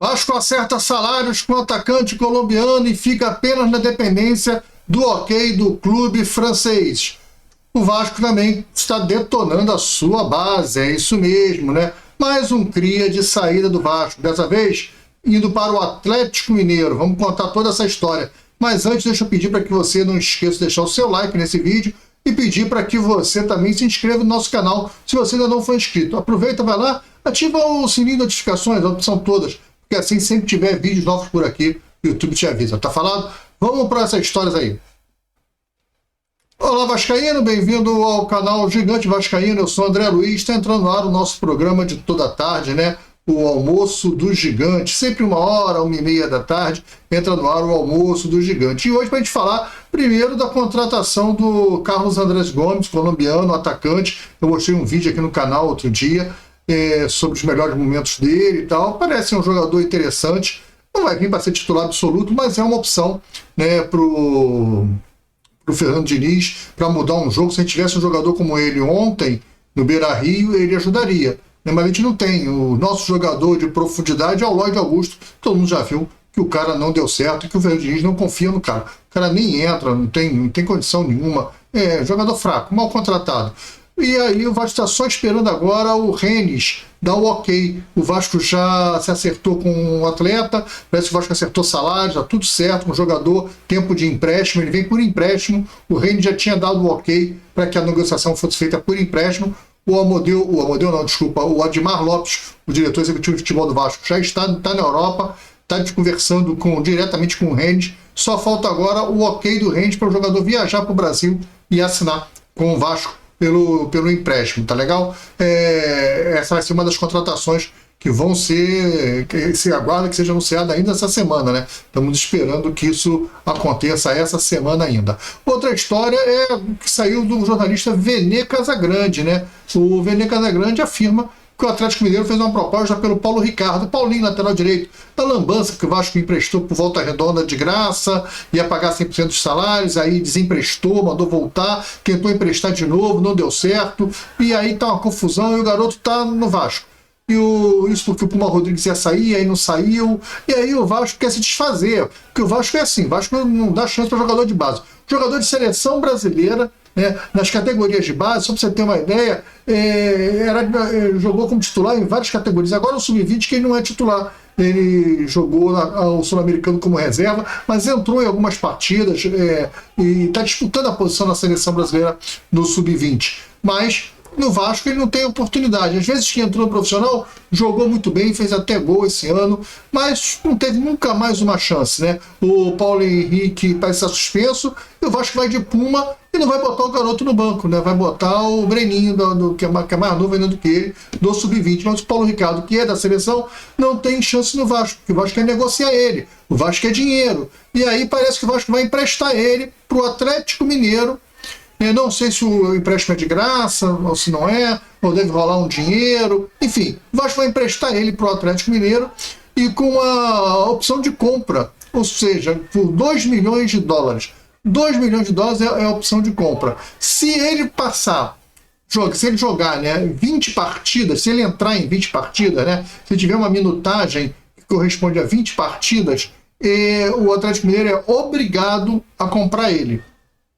Vasco acerta salários com o atacante colombiano e fica apenas na dependência do ok do clube francês. O Vasco também está detonando a sua base, é isso mesmo, né? Mais um cria de saída do Vasco, dessa vez indo para o Atlético Mineiro. Vamos contar toda essa história. Mas antes, deixa eu pedir para que você não esqueça de deixar o seu like nesse vídeo e pedir para que você também se inscreva no nosso canal, se você ainda não for inscrito. Aproveita, vai lá, ativa o sininho de notificações, a opção todas, porque assim sempre tiver vídeos novos por aqui, o YouTube te avisa. Tá falado? Vamos para essas histórias aí. Olá, Vascaíno, bem-vindo ao canal Gigante Vascaíno. Eu sou André Luiz, está entrando no ar o nosso programa de toda a tarde, né? O Almoço do Gigante, sempre 1h, 1h30 da tarde, entra no ar o Almoço do Gigante. E hoje para a gente falar primeiro da contratação do Carlos Andrés Gomes, colombiano, atacante. Eu mostrei um vídeo aqui no canal outro dia sobre os melhores momentos dele e tal. Parece um jogador interessante, não vai vir para ser titular absoluto, mas é uma opção, né, para o Fernando Diniz, para mudar um jogo. Se a gente tivesse um jogador como ele ontem, no Beira-Rio, ele ajudaria. Mas a gente não tem. O nosso jogador de profundidade é o Lloyd Augusto. Todo mundo já viu que o cara não deu certo e que o Fernando Diniz não confia no cara. O cara nem entra, não tem condição nenhuma. É jogador fraco, mal contratado. E aí o Vasco está só esperando agora o Rennes dar o ok. O Vasco já se acertou com o atleta, parece que o Vasco acertou salário, está tudo certo com o jogador, tempo de empréstimo, ele vem por empréstimo. O Rennes já tinha dado o ok para que a negociação fosse feita por empréstimo. O Admar Lopes, o diretor executivo de futebol do Vasco, já está na Europa, está conversando diretamente com o Rennes. Só falta agora o ok do Rennes para o jogador viajar para o Brasil e assinar com o Vasco pelo empréstimo, tá legal? Essa vai ser uma das contratações que vão ser, que se aguarda que seja anunciada ainda essa semana, né? Estamos esperando que isso aconteça essa semana ainda. Outra história que saiu do jornalista Vene Casagrande, né? O Vene Casagrande afirma que o Atlético Mineiro fez uma proposta pelo Paulo Ricardo, Paulinho, lateral direito, da lambança que o Vasco emprestou por Volta Redonda de graça, ia pagar 100% dos salários, aí desemprestou, mandou voltar, tentou emprestar de novo, não deu certo, e aí tá uma confusão e o garoto tá no Vasco. Isso porque o Puma Rodrigues ia sair, aí não saiu, e aí o Vasco quer se desfazer, porque o Vasco é assim, o Vasco não dá chance para jogador de base. Jogador de seleção brasileira, né, nas categorias de base, só para você ter uma ideia, jogou como titular em várias categorias. Agora o Sub-20 que ele não é titular, ele jogou o Sul-Americano como reserva, mas entrou em algumas partidas e está disputando a posição na seleção brasileira no Sub-20. Mas no Vasco ele não tem oportunidade. Às vezes que entrou no profissional, jogou muito bem, fez até gol esse ano, mas não teve nunca mais uma chance, né? O Paulo Henrique parece estar suspenso, e o Vasco vai de Puma e não vai botar o garoto no banco, né? Vai botar o Breninho, que é mais novo ainda do que ele, do Sub-20. Mas o Paulo Ricardo, que é da seleção, não tem chance no Vasco, porque o Vasco quer negociar ele, o Vasco quer dinheiro. E aí parece que o Vasco vai emprestar ele para o Atlético Mineiro. Eu não sei se o empréstimo é de graça, ou se não é, ou deve rolar um dinheiro. Enfim, o Vasco vai emprestar ele para o Atlético Mineiro e com a opção de compra, ou seja, por 2 milhões de dólares. 2 milhões de dólares é a opção de compra. Se ele passar, se ele jogar, né, 20 partidas, se ele entrar em 20 partidas, né, se tiver uma minutagem que corresponde a 20 partidas, o Atlético Mineiro é obrigado a comprar ele.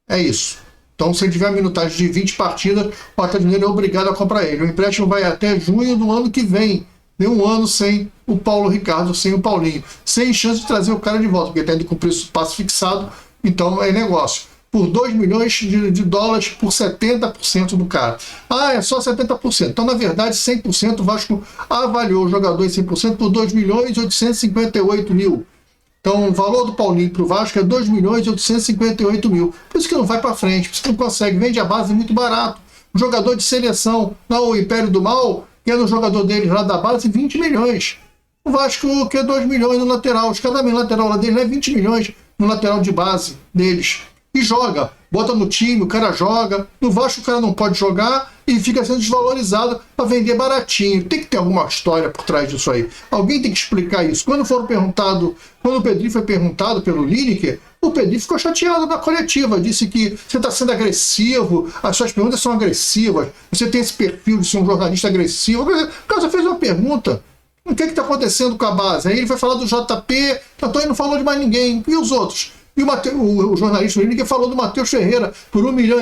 É isso. Então, se ele tiver uma minutagem de 20 partidas, o Atlético Mineiro é obrigado a comprar ele. O empréstimo vai até junho do ano que vem. Tem um ano sem o Paulo Ricardo, sem o Paulinho. Sem chance de trazer o cara de volta, porque ele tem com preço passe fixado, então é negócio. Por 2 milhões de dólares por 70% do cara. É só 70%. Então, na verdade, 100% o Vasco avaliou o jogador em 100% por 2 milhões e 858 mil. Então, o valor do Paulinho para o Vasco é 2 milhões e 858 mil. Por isso que não vai para frente, por isso que não consegue. Vende a base muito barato. O jogador de seleção, o Império do Mal, que é no jogador deles lá da base, 20 milhões. O Vasco quer 2 milhões no lateral. Os caras da lateral lá deles é 20 milhões no lateral de base deles. E joga, bota no time, o cara joga. No Vasco o cara não pode jogar e fica sendo desvalorizado para vender baratinho. Tem que ter alguma história por trás disso aí. Alguém tem que explicar isso. Quando o Pedrinho foi perguntado pelo Lineker, o Pedrinho ficou chateado na coletiva. Disse que você está sendo agressivo, as suas perguntas são agressivas, você tem esse perfil de ser um jornalista agressivo. O cara só fez uma pergunta. O que está acontecendo com a base? Aí ele vai falar do JP, Antônio não falou de mais ninguém. E os outros? E o jornalista que falou do Matheus Ferreira por R$1,5 milhão.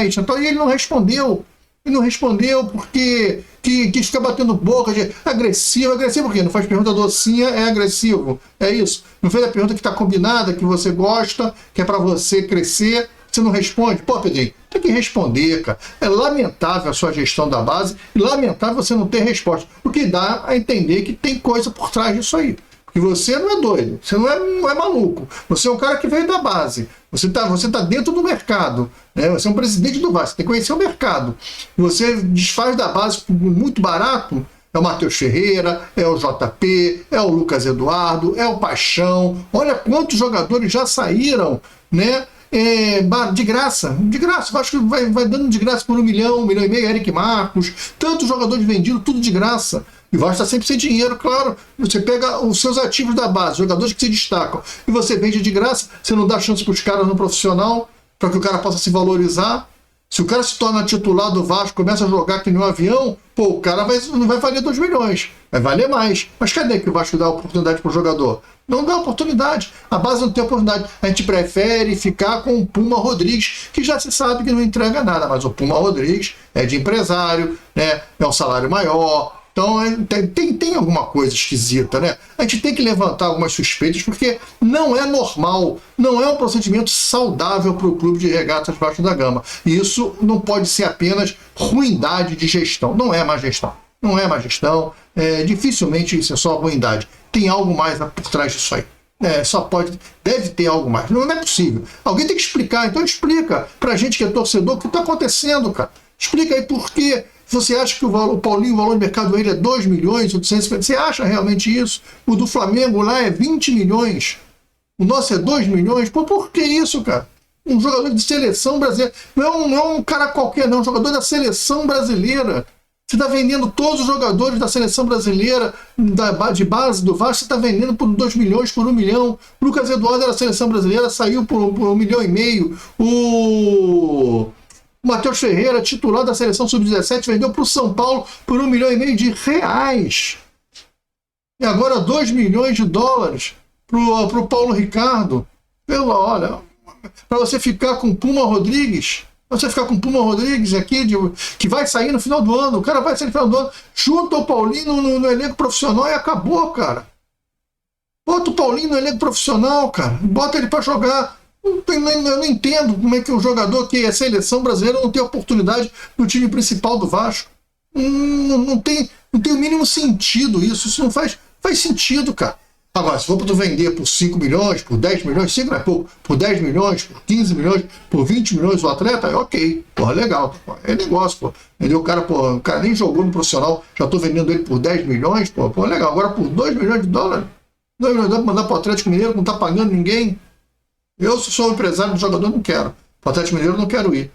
Então ele não respondeu. Ele não respondeu porque quis ficar batendo boca de agressivo. Agressivo por quê? Não faz pergunta docinha, é agressivo. É isso. Não fez a pergunta que está combinada, que você gosta, que é para você crescer. Você não responde? Pô, Pedrinho, tem que responder, cara. É lamentável a sua gestão da base e lamentável você não ter resposta. O que dá a entender que tem coisa por trás disso aí. Porque você não é doido, você não é maluco. Você é um cara que veio da base. Você tá dentro do mercado. Né? Você é um presidente do Vasco, você tem que conhecer o mercado. Você desfaz da base muito barato. É o Matheus Ferreira, é o JP, é o Lucas Eduardo, é o Paixão. Olha quantos jogadores já saíram, né? De graça, o Vasco vai dando de graça por R$1,5 milhão, Eric Marcos, tantos jogadores vendidos, tudo de graça. E o Vasco está sempre sem dinheiro, claro. Você pega os seus ativos da base, jogadores que se destacam, e você vende de graça, você não dá chance para os caras no profissional, para que o cara possa se valorizar. Se o cara se torna titular do Vasco, começa a jogar que nem um avião, pô, o cara não vai valer 2 milhões, vai valer mais. Mas cadê que o Vasco dá a oportunidade para o jogador? Não dá oportunidade. A base não tem oportunidade. A gente prefere ficar com o Puma Rodrigues, que já se sabe que não entrega nada, mas o Puma Rodrigues é de empresário, né? É um salário maior. Então tem alguma coisa esquisita, né? A gente tem que levantar algumas suspeitas, porque não é normal, não é um procedimento saudável para o clube de regatas Vasco da Gama. E isso não pode ser apenas ruindade de gestão. Não é má gestão. Não é má gestão. Dificilmente isso é só ruindade. Tem algo mais por trás disso aí. Deve ter algo mais. Não é possível. Alguém tem que explicar. Então explica pra gente que é torcedor o que está acontecendo, cara. Explica aí por quê. Você acha que o Paulinho, o valor de mercado dele é 2 milhões, 850? Você acha realmente isso? O do Flamengo lá é 20 milhões. O nosso é 2 milhões. Pô, por que isso, cara? Um jogador de seleção brasileira. Não é um cara qualquer, não. Um jogador da seleção brasileira. Você está vendendo todos os jogadores da seleção brasileira, de base do Vasco, você está vendendo por 2 milhões, por 1 milhão. Lucas Eduardo era da seleção brasileira, saiu por 1,5 milhão. O Matheus Ferreira, titular da seleção sub-17, vendeu para o São Paulo por R$1,5 milhão. E agora 2 milhões de dólares para o Paulo Ricardo. Olha, para você ficar com o Puma Rodrigues. Você ficar com o Puma Rodrigues aqui, que vai sair no final do ano. O cara vai sair no final do ano. Junta o Paulinho no elenco profissional e acabou, cara. Bota o Paulinho no elenco profissional, cara. Bota ele para jogar. Eu não entendo como é que um jogador que é seleção brasileira não tem oportunidade no time principal do Vasco. Não tem o mínimo sentido isso. Isso não faz sentido, cara. Agora, se for para tu vender por 5 milhões, por 10 milhões, 5 não é pouco, por 10 milhões, por 15 milhões, por 20 milhões o atleta, é ok. Porra, legal. É negócio, pô. Entendeu? O cara nem jogou no profissional, já estou vendendo ele por 10 milhões, pô, legal. Agora por 2 milhões de dólares, 2 milhões de dólares para mandar para o Atlético Mineiro, não está pagando ninguém. Eu, se sou um empresário do jogador, não quero. Para o Atlético Mineiro, não quero ir.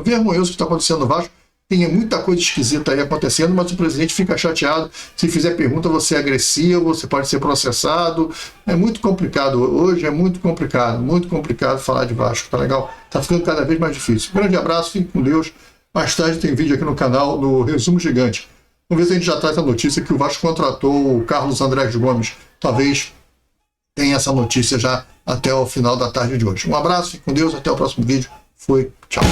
Vergonhoso o que está acontecendo no Vasco. Tem muita coisa esquisita aí acontecendo, mas o presidente fica chateado. Se fizer pergunta, você é agressivo, você pode ser processado. É muito complicado. Hoje é muito complicado falar de Vasco, tá legal? Tá ficando cada vez mais difícil. Um grande abraço, fique com Deus. Mais tarde tem vídeo aqui no canal do Resumo Gigante. Vamos ver se a gente já traz a notícia que o Vasco contratou o Carlos Andrés Gomes. Talvez tenha essa notícia já até o final da tarde de hoje. Um abraço, fique com Deus, até o próximo vídeo. Fui, tchau.